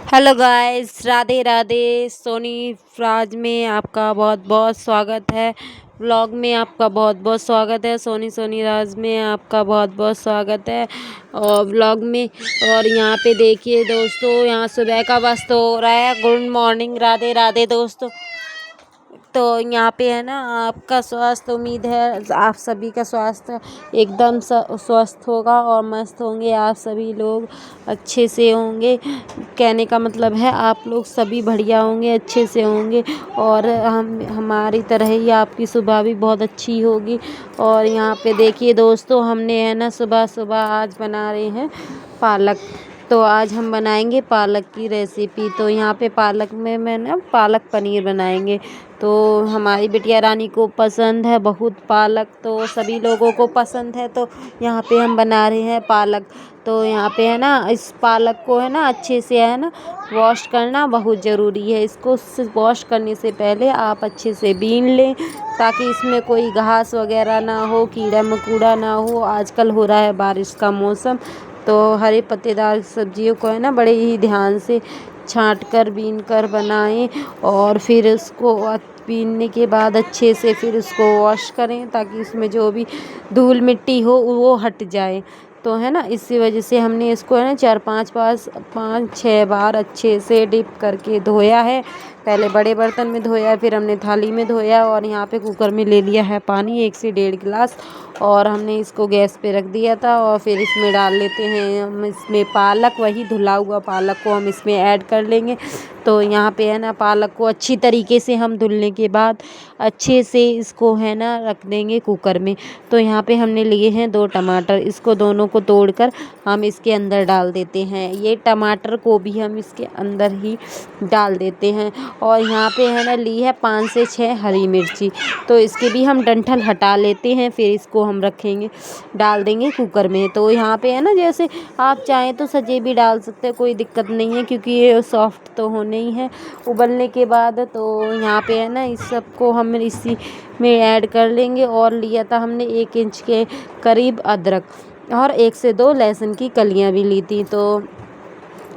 Hello guys, Radhe Radhe. Soni Raj में आपका बहुत बहुत स्वागत है। व्लॉग में आपका बहुत बहुत स्वागत है। सोनी सोनी राज में आपका बहुत बहुत स्वागत है और व्लॉग में। और यहाँ पे देखिए दोस्तों, यहाँ सुबह का वक्त हो रहा है। गुड मॉर्निंग, राधे राधे दोस्तों। तो यहाँ पे है ना, आपका स्वास्थ्य, उम्मीद है आप सभी का स्वास्थ्य एकदम स्वस्थ होगा और मस्त होंगे। आप सभी लोग अच्छे से होंगे। कहने का मतलब है आप लोग सभी बढ़िया होंगे, अच्छे से होंगे और हमारी तरह ही आपकी सुबह भी बहुत अच्छी होगी। और यहाँ पे देखिए दोस्तों, हमने है ना सुबह सुबह आज बना रहे हैं पालक। तो आज हम बनाएंगे पालक की रेसिपी। तो यहाँ पे पालक में मैं ना पालक पनीर बनाएंगे। तो हमारी बिटिया रानी को पसंद है बहुत पालक, तो सभी लोगों को पसंद है। तो यहाँ पे हम बना रहे हैं पालक। तो यहाँ पे है ना, इस पालक को है ना अच्छे से है ना वॉश करना बहुत ज़रूरी है। इसको वॉश करने से पहले आप अच्छे से बीन लें, ताकि इसमें कोई घास वगैरह ना हो, कीड़ा मकोड़ा ना हो। आजकल हो रहा है बारिश का मौसम, तो हरे पत्तेदार सब्जियों को है ना बड़े ही ध्यान से छाँट कर बीन कर बनाएं। और फिर उसको बीनने के बाद अच्छे से फिर उसको वॉश करें, ताकि उसमें जो भी धूल मिट्टी हो वो हट जाए। तो है ना, इसी वजह से हमने इसको है ना 5-6 बार अच्छे से डिप करके धोया है। पहले बड़े बर्तन में धोया, फिर हमने थाली में धोया और यहाँ पे कुकर में ले लिया है पानी 1 से 1.5 गिलास। और हमने इसको गैस पे रख दिया था और फिर इसमें डाल लेते हैं हम इसमें पालक। वही धुला हुआ पालक को हम इसमें ऐड कर लेंगे। तो यहाँ पे है ना पालक को अच्छी तरीके से हम धुलने के बाद अच्छे से इसको है ना रख देंगे कुकर में। तो यहाँ पे हमने लिए हैं 2 टमाटर, इसको दोनों को तोड़कर हम इसके अंदर डाल देते हैं। ये टमाटर को भी हम इसके अंदर ही डाल देते हैं। और यहाँ पे है ना ली है 5 से 6 हरी मिर्ची, तो इसके भी हम डंठल हटा लेते हैं। फिर इसको हम रखेंगे, डाल देंगे कुकर में। तो यहाँ पे है ना, जैसे आप चाहें तो सजे भी डाल सकते हैं, कोई दिक्कत नहीं है, क्योंकि ये सॉफ्ट तो होने ही है उबलने के बाद। तो यहाँ पे है ना इस सबको हम इसी में ऐड कर लेंगे। और लिया था हमने 1 इंच के करीब अदरक और 1 से 2 लहसुन की कलियां भी ली थी। तो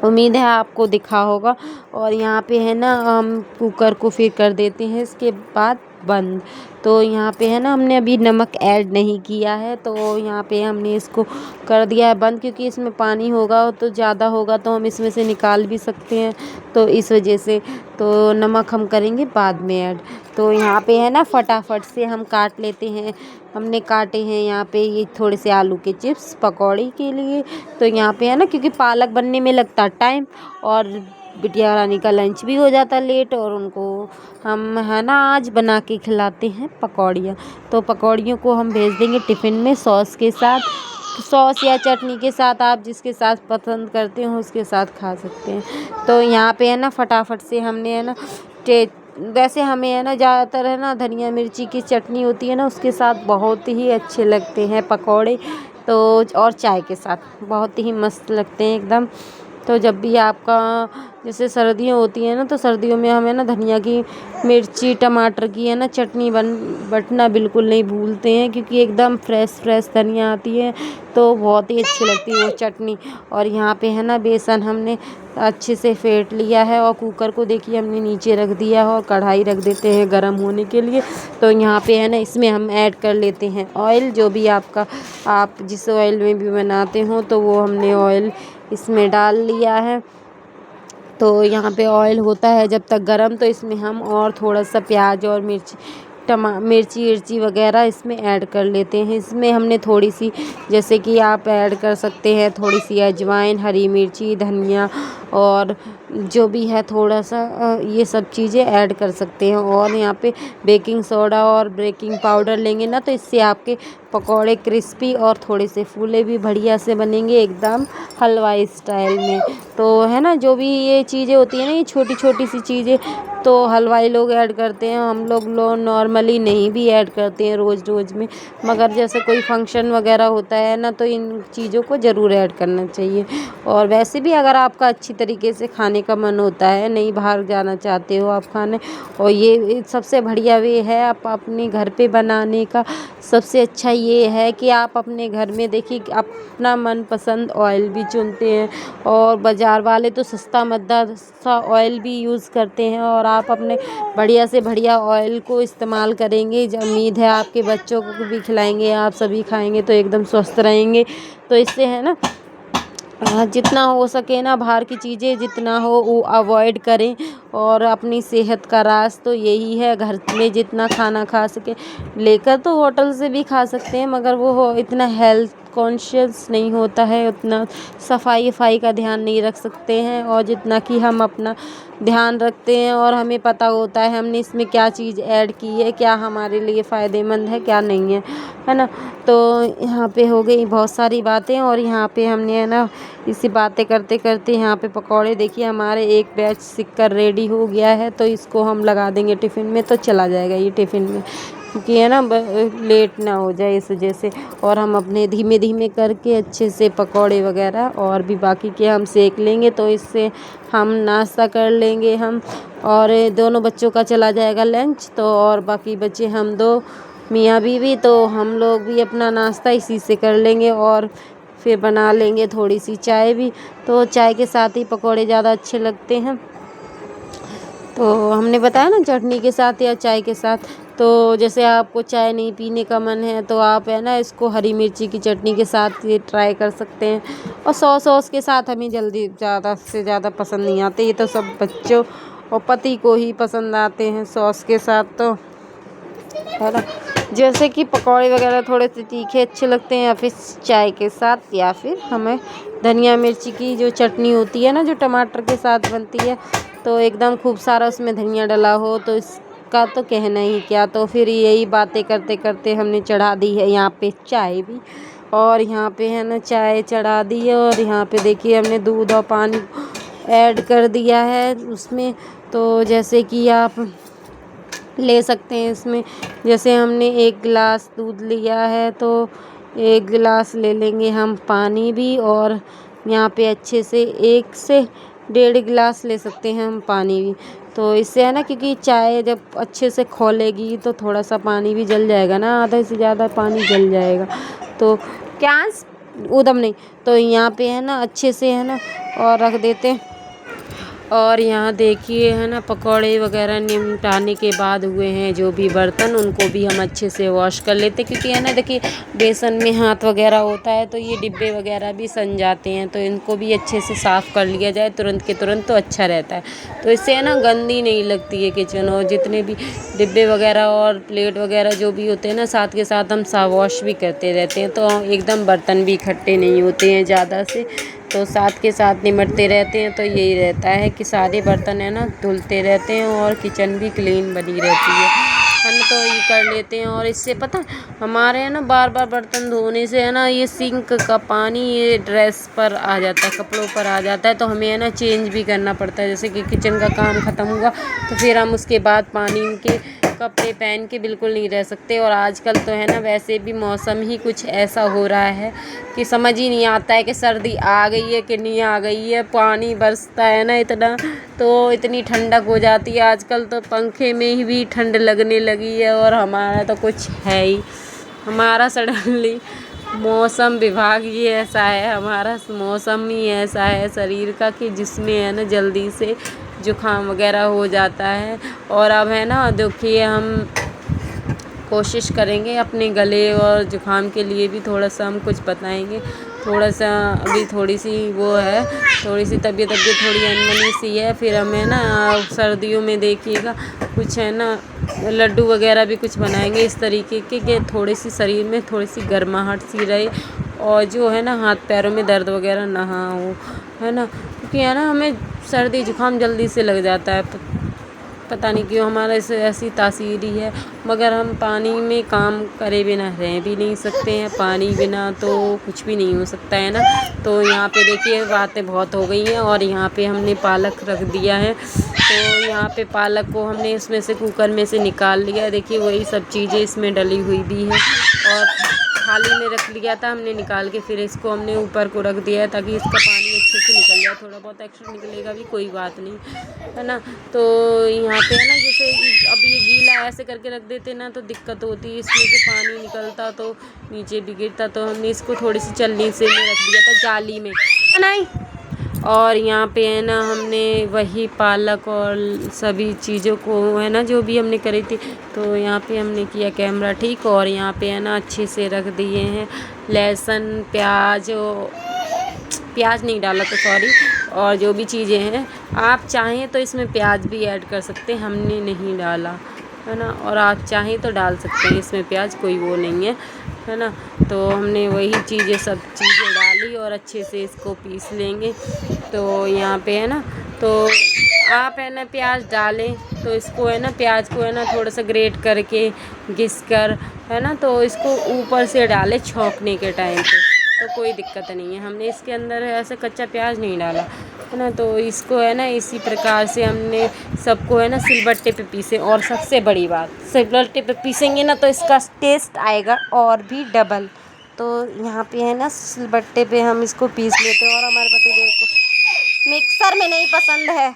उम्मीद है आपको दिखा होगा। और यहाँ पे है ना हम कुकर को फिर कर देते हैं इसके बाद बंद। तो यहाँ पे है ना हमने अभी नमक ऐड नहीं किया है, तो यहाँ पे हमने इसको कर दिया है बंद, क्योंकि इसमें पानी होगा तो ज़्यादा होगा तो हम इसमें से निकाल भी सकते हैं, तो इस वजह से। तो नमक हम करेंगे बाद में ऐड। तो यहाँ पे है ना फटाफट से हम काट लेते हैं। हमने काटे हैं यहाँ पे ये थोड़े से आलू के चिप्स पकौड़े के लिए। तो यहाँ पे है ना, क्योंकि पालक बनने में लगता टाइम और बिटिया रानी का लंच भी हो जाता लेट, और उनको हम है ना आज बना के खिलाते हैं पकौड़ियाँ। तो पकौड़ियों को हम भेज देंगे टिफ़िन में सॉस के साथ, सॉस या चटनी के साथ, आप जिसके साथ पसंद करते हो उसके साथ खा सकते हैं। तो यहाँ पे है ना फटाफट से हमने है ना वैसे हमें है ना ज़्यादातर है ना धनिया मिर्ची की चटनी होती है ना, उसके साथ बहुत ही अच्छे लगते हैं पकौड़े। तो और चाय के साथ बहुत ही मस्त लगते हैं एकदम। तो जब भी आपका जैसे सर्दियाँ होती हैं ना, तो सर्दियों में हमें ना धनिया की, मिर्ची, टमाटर की है ना चटनी बटना बिल्कुल नहीं भूलते हैं, क्योंकि एकदम फ्रेश धनिया आती है तो बहुत ही अच्छी लगती है वो चटनी। और यहाँ पे है ना बेसन हमने अच्छे से फेंट लिया है और कुकर को देखिए हमने नीचे रख दिया है और कढ़ाई रख देते हैं गरम होने के लिए। तो यहाँ पे है ना इसमें हम ऐड कर लेते हैं ऑयल, जो भी आपका, आप जिस ऑयल में भी बनाते हो तो वो हमने ऑयल इसमें डाल लिया है। तो यहाँ पे ऑयल होता है जब तक गरम, तो इसमें हम और थोड़ा सा प्याज और मिर्ची वगैरह इसमें ऐड कर लेते हैं। इसमें हमने थोड़ी सी, जैसे कि आप ऐड कर सकते हैं थोड़ी सी अजवाइन, हरी मिर्ची, धनिया और जो भी है थोड़ा सा ये सब चीज़ें ऐड कर सकते हैं। और यहाँ पे बेकिंग सोडा और बेकिंग पाउडर लेंगे ना, तो इससे आपके पकौड़े क्रिस्पी और थोड़े से फूले भी बढ़िया से बनेंगे एकदम हलवाई स्टाइल में। तो है ना, जो भी ये चीज़ें होती हैं ना, ये छोटी छोटी सी चीज़ें तो हलवाई लोग ऐड करते हैं, हम लोग नॉर्मली नहीं भी ऐड करते हैं रोज़ रोज़ में, मगर जैसे कोई फंक्शन वगैरह होता है ना तो इन चीज़ों को ज़रूर ऐड करना चाहिए। और वैसे भी अगर आपका अच्छी तरीके से खाने का मन होता है, नहीं बाहर जाना चाहते हो आप खाने, और ये सबसे बढ़िया वे है आप अपने घर पे बनाने का। सबसे अच्छा ये है कि आप अपने घर में देखिए कि अपना मनपसंद ऑयल भी चुनते हैं, और बाज़ार वाले तो सस्ता मद्दा सा ऑयल भी यूज़ करते हैं, और आप अपने बढ़िया से बढ़िया ऑयल को इस्तेमाल करेंगे। उम्मीद है आपके बच्चों को भी खिलाएंगे, आप सभी खाएंगे तो एकदम स्वस्थ रहेंगे। तो इससे है ना जितना हो सके ना बाहर की चीज़ें जितना हो वो अवॉइड करें, और अपनी सेहत का राज तो यही है घर में जितना खाना खा सके। लेकर तो होटल से भी खा सकते हैं, मगर वो इतना हेल्थ कॉन्शियस नहीं होता है, उतना सफाई का ध्यान नहीं रख सकते हैं, और जितना कि हम अपना ध्यान रखते हैं और हमें पता होता है हमने इसमें क्या चीज़ ऐड की है, क्या हमारे लिए फ़ायदेमंद है क्या नहीं है ना। तो यहाँ पे हो गई बहुत सारी बातें, और यहाँ पे हमने है ना इसी बातें करते करते यहाँ पे पकौड़े देखिए हमारे एक बैच सिककर रेडी हो गया है, तो इसको हम लगा देंगे टिफ़िन में तो चला जाएगा ये टिफ़िन में, क्योंकि है ना लेट ना हो जाए इस वजह से। और हम अपने धीमे धीमे करके अच्छे से पकौड़े वगैरह और भी बाकी के हम सेक लेंगे, तो इससे हम नाश्ता कर लेंगे हम, और दोनों बच्चों का चला जाएगा लंच, तो और बाकी बच्चे हम दो मियाँ बीवी, तो हम लोग भी अपना नाश्ता इसी से कर लेंगे, और फिर बना लेंगे थोड़ी सी चाय भी, तो चाय के साथ ही पकौड़े ज़्यादा अच्छे लगते हैं। तो हमने बताया ना चटनी के साथ या चाय के साथ। तो जैसे आपको चाय नहीं पीने का मन है तो आप है ना इसको हरी मिर्ची की चटनी के साथ ये ट्राई कर सकते हैं, और सॉस के साथ हमें जल्दी ज़्यादा से ज़्यादा पसंद नहीं आते, ये तो सब बच्चों और पति को ही पसंद आते हैं सॉस के साथ, तो है ना। जैसे कि पकौड़े वगैरह थोड़े से तीखे अच्छे लगते हैं, या फिर चाय के साथ, या फिर हमें धनिया मिर्ची की जो चटनी होती है ना जो टमाटर के साथ बनती है, तो एकदम खूब सारा उसमें धनिया डला हो तो इसका तो कहना ही क्या। तो फिर यही बातें करते करते हमने चढ़ा दी है यहाँ पे चाय भी, और यहाँ पे है ना चाय चढ़ा दी है, और यहाँ पे देखिए हमने दूध और पानी ऐड कर दिया है उसमें। तो जैसे कि आप ले सकते हैं इसमें, जैसे हमने 1 गिलास दूध लिया है तो 1 गिलास ले लेंगे हम पानी भी, और यहाँ पे अच्छे से 1 से 1.5 गिलास ले सकते हैं हम पानी भी। तो इससे है ना क्योंकि चाय जब अच्छे से खौलेगी तो थोड़ा सा पानी भी जल जाएगा ना, आधे से ज़्यादा पानी जल जाएगा, तो क्या उदम नहीं। तो यहाँ पे है ना अच्छे से है ना और रख देते हैं। और यहाँ देखिए है ना पकौड़े वगैरह निपटाने के बाद हुए हैं जो भी बर्तन, उनको भी हम अच्छे से वॉश कर लेते, क्योंकि है ना देखिए बेसन में हाथ वगैरह होता है तो ये डिब्बे वगैरह भी सन जाते हैं, तो इनको भी अच्छे से साफ़ कर लिया जाए तुरंत के तुरंत तो अच्छा रहता है। तो इससे है ना गंदी नहीं लगती है किचन, और जितने भी डिब्बे वगैरह और प्लेट वगैरह जो भी होते हैं ना साथ के साथ हम वॉश भी करते रहते हैं, तो एकदम बर्तन भी इकट्ठे नहीं होते हैं ज़्यादा से, तो साथ के साथ निमटते रहते हैं। तो यही रहता है कि सारे बर्तन है ना धुलते रहते हैं और किचन भी क्लीन बनी रहती है हम तो ये कर लेते हैं। और इससे पता हमारे है ना बार बार बर्तन धोने से है ना ये सिंक का पानी ये ड्रेस पर आ जाता है, कपड़ों पर आ जाता है, तो हमें है ना चेंज भी करना पड़ता है। जैसे कि किचन का काम ख़त्म हुआ तो फिर हम उसके बाद पानी के कपड़े पहन के बिल्कुल नहीं रह सकते। और आजकल तो है ना वैसे भी मौसम ही कुछ ऐसा हो रहा है कि समझ ही नहीं आता है कि सर्दी आ गई है कि नहीं आ गई है। पानी बरसता है ना इतना तो इतनी ठंडक हो जाती है, आजकल तो पंखे में ही भी ठंड लगने लगी है। और हमारा तो कुछ है ही, हमारा सडनली मौसम विभाग ही ऐसा है, हमारा मौसम ही ऐसा है शरीर का कि जिसमें है ना जल्दी से जुकाम वगैरह हो जाता है। और अब है ना देखिए हम कोशिश करेंगे अपने गले और जुकाम के लिए भी थोड़ा सा हम कुछ बताएंगे। थोड़ा सा अभी थोड़ी सी वो है, थोड़ी सी तबीयत थोड़ी अनबनी सी है। फिर हमें ना सर्दियों में देखिएगा कुछ है ना लड्डू वगैरह भी कुछ बनाएंगे इस तरीके के थोड़ी सी शरीर में थोड़ी सी गर्माहट सी रहे, और जो है ना हाथ पैरों में दर्द वगैरह ना हो, है ना, क्योंकि है ना हमें सर्दी जुकाम जल्दी से लग जाता है पता नहीं क्यों हमारा इसे ऐसी तासीर ही है, मगर हम पानी में काम करे बिना रह भी नहीं सकते हैं। पानी बिना तो कुछ भी नहीं हो सकता है ना। तो यहाँ पे देखिए बातें बहुत हो गई हैं और यहाँ पे हमने पालक रख दिया है। तो यहाँ पे पालक को हमने इसमें से कुकर में से निकाल लिया। देखिए वही सब चीज़ें इसमें डली हुई भी हैं और थाली में रख लिया था हमने निकाल के, फिर इसको हमने ऊपर को रख दिया है ताकि इसका पानी अच्छे से निकल जाए। थोड़ा बहुत एक्स्ट्रा निकलेगा भी कोई बात नहीं, है ना। तो यहाँ पे है ना, जैसे अब ये गीला ऐसे करके रख देते ना तो दिक्कत होती है, इसमें से पानी निकलता तो नीचे भी गिरता। तो हमने इसको थोड़ी सी चलनी से में रख दिया था जाली में, नहीं। और यहाँ पे है ना हमने वही पालक और सभी चीज़ों को है ना जो भी हमने करी थी, तो यहाँ पे हमने किया कैमरा ठीक। और यहाँ पे है ना अच्छे से रख दिए हैं लहसुन प्याज, प्याज नहीं डाला तो सॉरी, और जो भी चीज़ें हैं आप चाहें तो इसमें प्याज भी ऐड कर सकते हैं, हमने नहीं डाला, है ना। और आप चाहें तो डाल सकते हैं इसमें प्याज, कोई वो नहीं है ना। तो हमने वही चीज़ें सब चीज़ें डाली और अच्छे से इसको पीस लेंगे। तो यहाँ पे है ना, तो आप है ना प्याज डालें तो इसको है ना प्याज को है ना थोड़ा सा ग्रेट करके घिस कर है ना, तो इसको ऊपर से डालें छौंकने के टाइम पे, तो कोई दिक्कत नहीं है। हमने इसके अंदर ऐसे कच्चा प्याज नहीं डाला, है ना। तो इसको है ना इसी प्रकार से हमने सबको है ना सिलबट्टे पे पीसे। और सबसे बड़ी बात, सिलबट्टे पे पीसेंगे ना तो इसका टेस्ट आएगा और भी डबल। तो यहाँ पे है ना सिलबट्टे पे हम इसको पीस लेते हैं और हमारे पतिदेव को मिक्सर में नहीं पसंद है,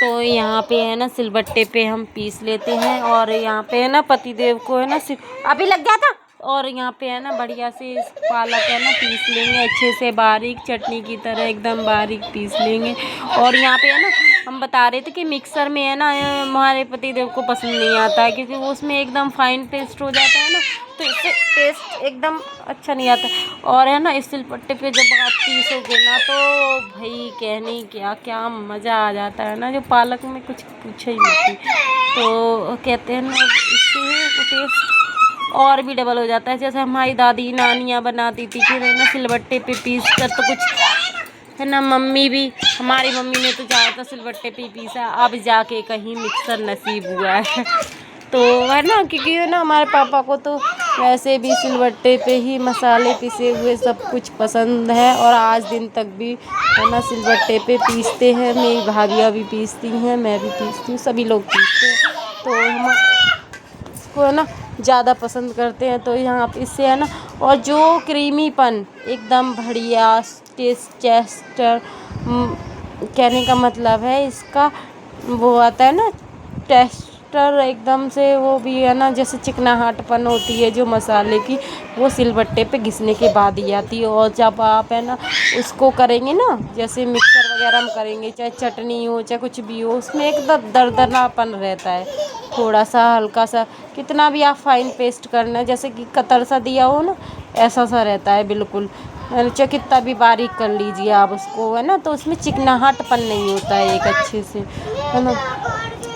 तो यहाँ पे है ना सिलबट्टे पे हम पीस लेते हैं। और यहाँ पे है ना पतिदेव को है ना अभी लग गया था। और यहाँ पे है ना बढ़िया से इस पालक है ना पीस लेंगे अच्छे से बारीक, चटनी की तरह एकदम बारीक पीस लेंगे। और यहाँ पे है ना हम बता रहे थे कि मिक्सर में है ना हमारे पतिदेव को पसंद नहीं आता है, क्योंकि वो उसमें एकदम फाइन पेस्ट हो जाता है ना, तो इससे टेस्ट एकदम अच्छा नहीं आता। और है ना इस सिलबट्टे पे जब आप पीसोगे ना तो भाई कहने क्या क्या मज़ा आ जाता है ना, जो पालक में कुछ पूछे ही नहीं। तो कहते हैं ना इससे टेस्ट और भी डबल हो जाता है। जैसे हमारी दादी नानियाँ बनाती थी फिर है ना सिलबट्टे पे पीस कर, तो कुछ है ना मम्मी भी, हमारी मम्मी ने तो ज़्यादातर सिलबट्टे पे ही पीसा, अब जाके कहीं मिक्सर नसीब हुआ है। तो है ना, क्योंकि है ना हमारे पापा को तो वैसे भी सिलबट्टे पे ही मसाले पिसे हुए सब कुछ पसंद है, और आज दिन तक भी है ना सिलबट्टे पे पीसते हैं। मेरी भाभियाँ भी पीसती हैं, मैं भी पीसती हूँ, सभी लोग पीसते हैं। तो हम इसको है ना ज़्यादा पसंद करते हैं। तो यहाँ पे इससे है ना, और जो क्रीमीपन एकदम बढ़िया टेस्टर, कहने का मतलब है इसका वो आता है ना टेस्टर एकदम से, वो भी है ना जैसे चिकनाहटपन होती है जो मसाले की, वो सिलबट्टे पे घिसने के बाद ही आती है। और जब आप है ना उसको करेंगे ना, जैसे मिक्सर वगैरह हम करेंगे, चाहे चटनी हो चाहे कुछ भी हो, उसमें एकदम दरदरापन रहता है, थोड़ा सा हल्का सा, कितना भी आप फाइन पेस्ट करना, जैसे कि कतर सा दिया हो ना ऐसा सा रहता है बिल्कुल, चाहे कितना भी बारीक कर लीजिए आप उसको, है ना, तो उसमें चिकनाहटपन नहीं होता है एक अच्छे से, है ना।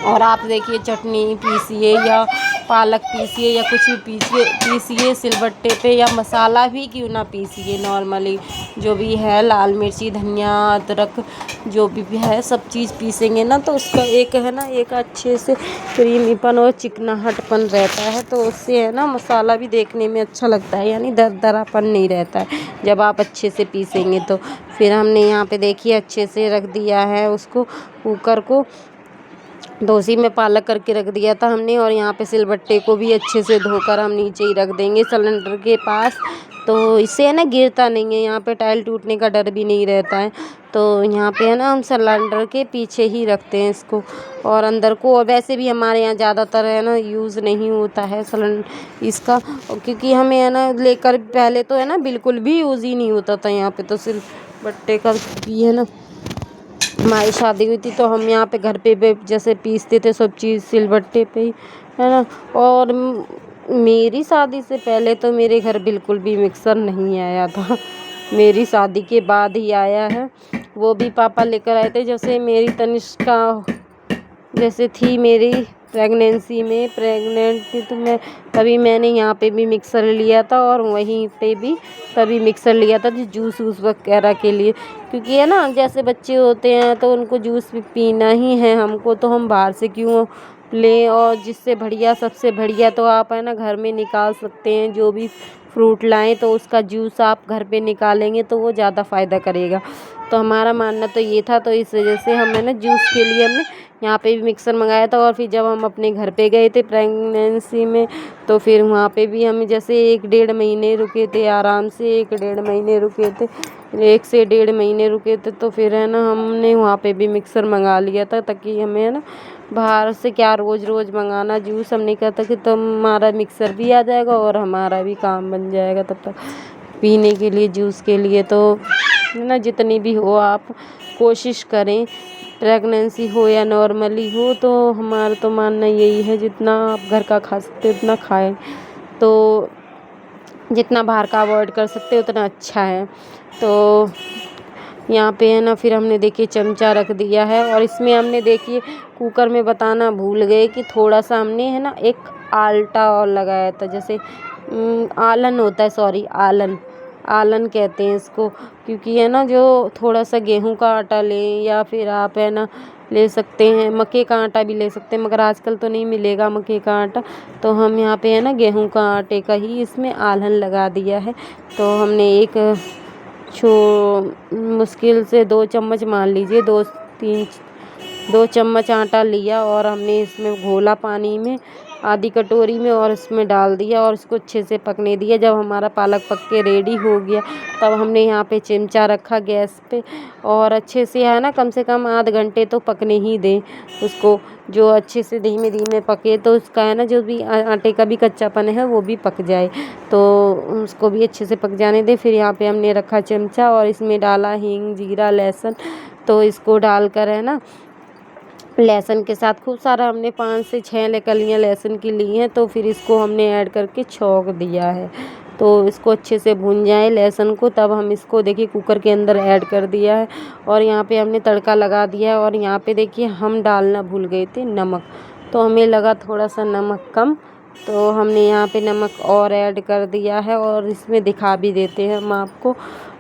और आप देखिए चटनी पीसिए या पालक पीसिए या कुछ भी पीसिए सिलबट्टे पे, या मसाला भी क्यों ना पीसिए, नॉर्मली जो भी है लाल मिर्ची धनिया अदरक जो भी है सब चीज़ पीसेंगे ना, तो उसका एक है ना एक अच्छे से क्रीमीपन और चिकनाहटपन रहता है। तो उससे है ना मसाला भी देखने में अच्छा लगता है, यानी दरदरापन नहीं रहता है जब आप अच्छे से पीसेंगे। तो फिर हमने यहाँ पे देखिए अच्छे से रख दिया है उसको कुकर को, तो उसी में पालक करके रख दिया था हमने। और यहाँ पे सिलबट्टे को भी अच्छे से धोकर हम नीचे ही रख देंगे सिलेंडर के पास, तो इससे है ना गिरता नहीं है, यहाँ पे टाइल टूटने का डर भी नहीं रहता है। तो यहाँ पे है ना हम सिलेंडर के पीछे ही रखते हैं इसको और अंदर को। और वैसे भी हमारे यहाँ ज़्यादातर है ना यूज़ नहीं होता है सिलेंडर इसका, क्योंकि हमें है ना लेकर पहले तो है ना बिल्कुल भी यूज़ ही नहीं होता था यहाँ पे, तो सिलबट्टे का भी है ना। हमारी शादी हुई थी तो हम यहाँ पे घर पे जैसे पीसते थे सब चीज़ सिलबट्टे पे ही, है ना। और मेरी शादी से पहले तो मेरे घर बिल्कुल भी मिक्सर नहीं आया था, मेरी शादी के बाद ही आया है, वो भी पापा लेकर आए थे। जैसे मेरी तनिष्का जैसे थी मेरी प्रेगनेंसी में प्रेग्नेंट थी तो मैं तभी मैंने यहाँ पे भी मिक्सर लिया था और वहीं पे भी तभी मिक्सर लिया था जो जूस वूस वगैरह के लिए, क्योंकि है ना जैसे बच्चे होते हैं तो उनको जूस भी पीना ही है हमको, तो हम बाहर से क्यों लें। और जिससे बढ़िया सबसे बढ़िया तो आप है ना घर में निकाल सकते हैं, जो भी फ्रूट लाएं तो उसका जूस आप घर पे निकालेंगे तो वो ज़्यादा फ़ायदा करेगा। तो हमारा मानना तो ये था, तो इस वजह से हमने ना जूस के लिए हमने यहाँ पे भी मिक्सर मंगाया था। और फिर जब हम अपने घर पे गए थे प्रेगनेंसी में तो फिर वहाँ पे भी हम जैसे 1-1.5 महीने रुके थे, आराम से 1-1.5 महीने रुके थे, 1 से 1.5 महीने रुके थे। तो फिर है ना हमने वहाँ पे भी मिक्सर मंगा लिया था, ताकि हमें है ना बाहर से क्या रोज़ रोज़ मंगाना जूस। हमने कहा था कि हमारा मिक्सर भी आ जाएगा और हमारा भी काम बन जाएगा तब तक पीने के लिए जूस के लिए। तो है ना जितनी भी हो आप कोशिश करें, प्रेगनेंसी हो या नॉर्मली हो, तो हमारा तो मानना यही है जितना आप घर का खा सकते उतना खाएं, तो जितना बाहर का अवॉइड कर सकते उतना अच्छा है। तो यहाँ पे है ना फिर हमने देखिए चमचा रख दिया है, और इसमें हमने देखिए कुकर में बताना भूल गए कि थोड़ा सा हमने है ना एक आल्टा और लगाया था, जैसे आलन होता है, सॉरी आलन आलन कहते हैं इसको, क्योंकि है ना जो थोड़ा सा गेहूं का आटा लें या फिर आप है ना ले सकते हैं मक्के का आटा भी ले सकते हैं, मगर आजकल तो नहीं मिलेगा मक्के का आटा। तो हम यहाँ पे है ना गेहूं का आटे का ही इसमें आलन लगा दिया है। तो हमने एक मुश्किल से 2 चम्मच मान लीजिए, 2 चम्मच आटा लिया और हमने इसमें घोला पानी में आधी कटोरी में और इसमें डाल दिया और इसको अच्छे से पकने दिया। जब हमारा पालक पक के रेडी हो गया तब हमने यहाँ पे चिमचा रखा गैस पे और अच्छे से है ना कम से कम आध घंटे तो पकने ही दें उसको, जो अच्छे से धीमे धीमे पके तो उसका है ना जो भी आटे का भी कच्चापन है वो भी पक जाए, तो उसको भी अच्छे से पक जाने दें। फिर यहाँ पे हमने रखा चमचा और इसमें डाला हींग, जीरा, लहसुन, तो इसको डालकर है ना लहसुन के साथ खूब सारा हमने 5 से 6 कलियाँ लहसुन की ली हैं, तो फिर इसको हमने ऐड करके छौंक दिया है। तो इसको अच्छे से भून जाए लहसुन को, तब हम इसको देखिए कुकर के अंदर ऐड कर दिया है और यहाँ पे हमने तड़का लगा दिया है। और यहाँ पे देखिए हम डालना भूल गए थे नमक, तो हमें लगा थोड़ा सा नमक कम, तो हमने यहाँ पे नमक और ऐड कर दिया है। और इसमें दिखा भी देते हैं हम आपको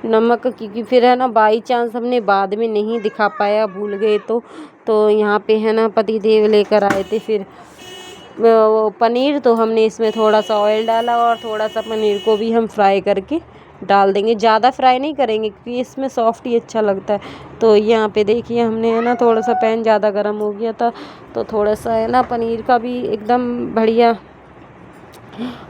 नमक, क्योंकि फिर है ना बाई चांस हमने बाद में नहीं दिखा पाया, भूल गए तो यहाँ पे है ना पतिदेव लेकर आए थे फिर वो पनीर, तो हमने इसमें थोड़ा सा ऑयल डाला और थोड़ा सा पनीर को भी हम फ्राई करके डाल देंगे, ज़्यादा फ्राई नहीं करेंगे क्योंकि इसमें सॉफ्ट ही अच्छा लगता है। तो यहाँ पे देखिए हमने है ना थोड़ा सा पैन ज़्यादा गर्म हो गया था, तो थोड़ा सा है ना पनीर का भी एकदम बढ़िया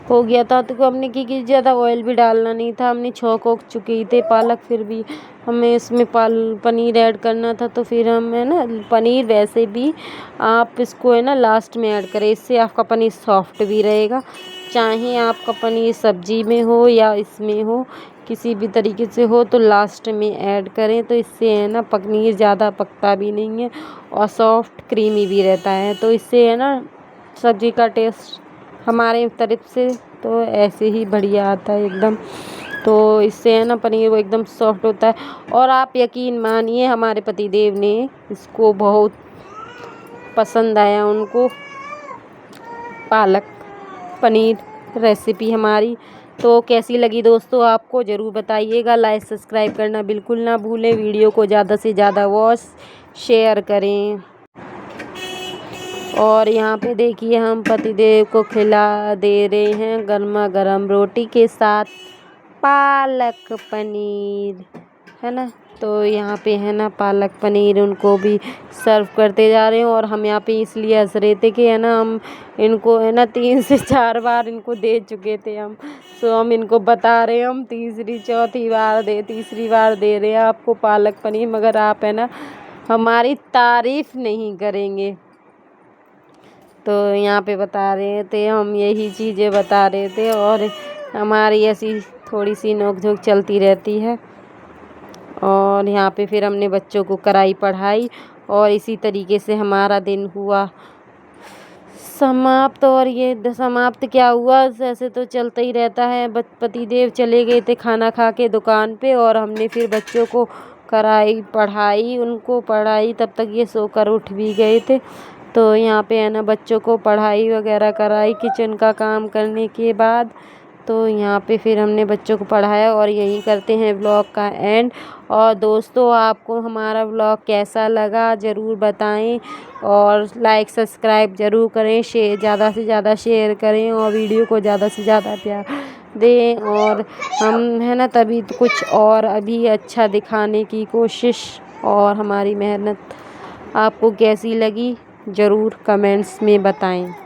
हो गया था। तो हमने कि ज़्यादा ऑयल भी डालना नहीं था, हमने छौंक चुकी थी पालक, फिर भी हमें इसमें पनीर ऐड करना था। तो फिर हम है ना पनीर वैसे भी आप इसको है ना लास्ट में ऐड करें, इससे आपका पनीर सॉफ्ट भी रहेगा। चाहे आपका पनीर सब्जी में हो या इसमें हो, किसी भी तरीके से हो, तो लास्ट में ऐड करें, तो इससे है ना पनीर ज़्यादा पकता भी नहीं है और सॉफ्ट क्रीमी भी रहता है। तो इससे है ना सब्ज़ी का टेस्ट हमारे तरफ से तो ऐसे ही बढ़िया आता है एकदम। तो इससे है ना पनीर वो एकदम सॉफ्ट होता है। और आप यकीन मानिए हमारे पतिदेव ने इसको बहुत पसंद आया, उनको पालक पनीर रेसिपी हमारी। तो कैसी लगी दोस्तों आपको ज़रूर बताइएगा, लाइक सब्सक्राइब करना बिल्कुल ना भूलें, वीडियो को ज़्यादा से ज़्यादा वॉच शेयर करें। और यहाँ पे देखिए हम पतिदेव को खिला दे रहे हैं गर्मा गर्म रोटी के साथ पालक पनीर, है ना। तो यहाँ पे है ना पालक पनीर उनको भी सर्व करते जा रहे हैं। और हम यहाँ पे इसलिए हंस रहे थे कि है ना हम इनको है ना 3 से 4 बार इनको दे चुके थे हम, तो हम इनको बता रहे हैं हम तीसरी बार दे रहे हैं आपको पालक पनीर, मगर आप है ना हमारी तारीफ़ नहीं करेंगे। तो यहाँ पे बता रहे थे हम, यही चीज़ें बता रहे थे और हमारी ऐसी थोड़ी सी नोक-झोंक चलती रहती है। और यहाँ पे फिर हमने बच्चों को कराई पढ़ाई और इसी तरीके से हमारा दिन हुआ समाप्त। और ये समाप्त क्या हुआ, ऐसे तो चलता ही रहता है। पतिदेव चले गए थे खाना खा के दुकान पे और हमने फिर बच्चों को कराई पढ़ाई, उनको पढ़ाई, तब तक ये सोकर उठ भी गए थे। तो यहाँ पे है ना बच्चों को पढ़ाई वगैरह कराई किचन का काम करने के बाद। तो यहाँ पे फिर हमने बच्चों को पढ़ाया और यही करते हैं व्लॉग का एंड। और दोस्तों आपको हमारा व्लॉग कैसा लगा ज़रूर बताएं और लाइक सब्सक्राइब ज़रूर करें, ज़्यादा से ज़्यादा शेयर करें और वीडियो को ज़्यादा से ज़्यादा प्यार दें। और हम है ना तभी तो कुछ और अभी अच्छा दिखाने की कोशिश। और हमारी मेहनत आपको कैसी लगी ज़रूर कमेंट्स में बताएं।